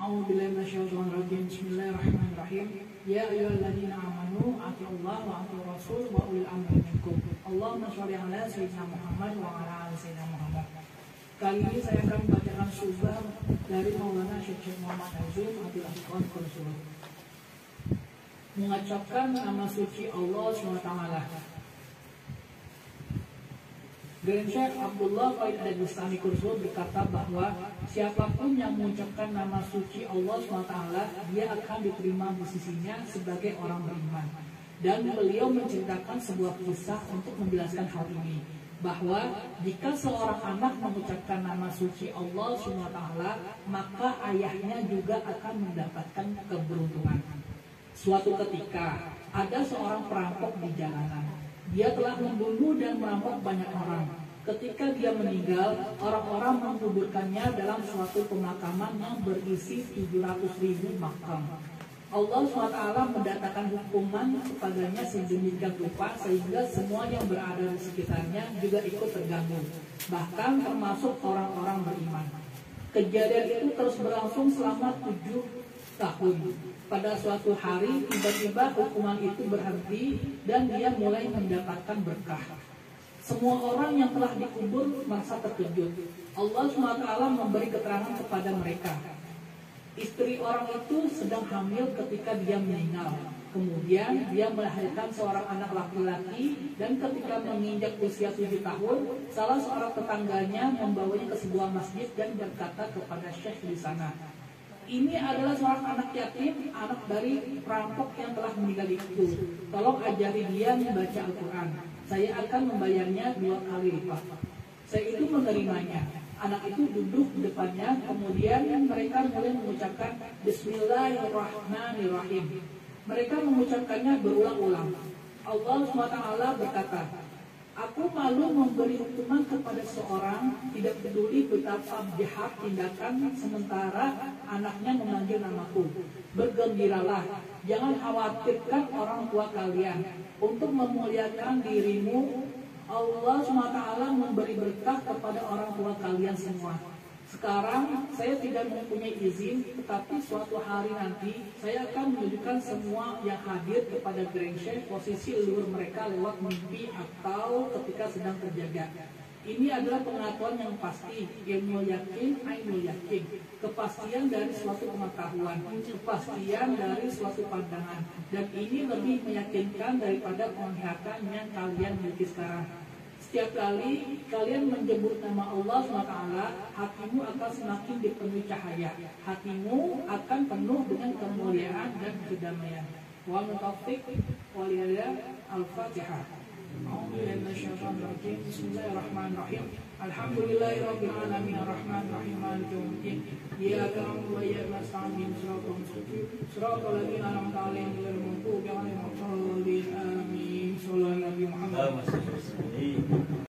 A'udzubillahi minasyaitonir rajim. Bismillahirrahmanirrahim. Ya ayyuhalladzina amanu atiullaha wa atiur rasul wa ulil amri minkum. Allahumma shalli ala sayyidina Muhammad wa ala ali sayyidina Muhammad. Kali ini saya akan membacakan subah dari Maulana Syekh Muhammad Azum Abdul Konsul. Mengucapkan nama suci Allah SWT. Grand Syekh Abdullah Faid Al-Bustami Kursul berkata bahwa siapapun yang mengucapkan nama suci Allah SWT, dia akan diterima di sisinya sebagai orang beriman. Dan beliau menceritakan sebuah kisah untuk menjelaskan hal ini, bahwa jika seorang anak mengucapkan nama suci Allah SWT, maka ayahnya juga akan mendapatkan keberuntungan. Suatu ketika ada seorang perampok di jalanan. Dia telah membunuh dan merampok banyak orang. Ketika dia meninggal, orang-orang menguburkannya dalam suatu pemakaman yang berisi 700.000 makam. Allah SWT mendatangkan hukuman kepadanya sedemikian rupa sehingga semua yang berada di sekitarnya juga ikut terganggu, bahkan termasuk orang-orang beriman. Kejadian itu terus berlangsung selama 7 tahun. Pada suatu hari tiba-tiba hukuman itu berhenti dan dia mulai mendapatkan berkah. Semua orang yang telah dikubur merasa terkejut. Allah SWT memberi keterangan kepada mereka. Istri orang itu sedang hamil ketika dia meninggal. Kemudian dia melahirkan seorang anak laki-laki, dan ketika menginjak usia 7 tahun, salah seorang tetangganya membawanya ke sebuah masjid dan berkata kepada syekh di sana, "Ini adalah seorang anak yatim, anak dari perampok yang telah meninggal itu. Tolong ajari dia membaca Al-Quran. Saya akan membayarnya 2 kali lipat." Saya itu menerimanya. Anak itu duduk di depannya, kemudian mereka mulai mengucapkan Bismillahirrahmanirrahim. Mereka mengucapkannya berulang-ulang. Allah SWT berkata, "Aku malu memberi hukuman kepada seorang, tidak peduli betapa jahat tindakan, sementara anaknya memanggil namaku. Bergembiralah, jangan khawatirkan orang tua kalian. Untuk memuliakan dirimu, Allah SWT memberi berkah kepada orang tua kalian semua. Sekarang saya tidak mempunyai izin, tetapi suatu hari nanti saya akan menunjukkan semua yang hadir kepada Grand Syekh posisi leluhur mereka lewat mimpi atau ketika sedang terjaga. Ini adalah pengetahuan yang pasti, ilmu yakin, ainul yakin, kepastian dari suatu pengetahuan, kepastian dari suatu pandangan, dan ini lebih meyakinkan daripada penglihatan yang kalian miliki sekarang. Setiap kali kalian menyebut nama Allah SWT, hatimu akan semakin dipenuhi cahaya. Hatimu akan penuh dengan kemuliaan dan kedamaian. Wa taufiq wal hidayah. Al-Fatihah. Bismillahirrahmanirrahim. Alhamdulillahirabbil alamin arrahmanir rahim maliki yaumiddin. Iyyaka na'budu wa iyyaka nasta'in. Shiratal ladzina an'amta 'alaihim ghairil maghdubi 'alaihim waladdallin. Amin. Sallallahu alaihi Muhammad.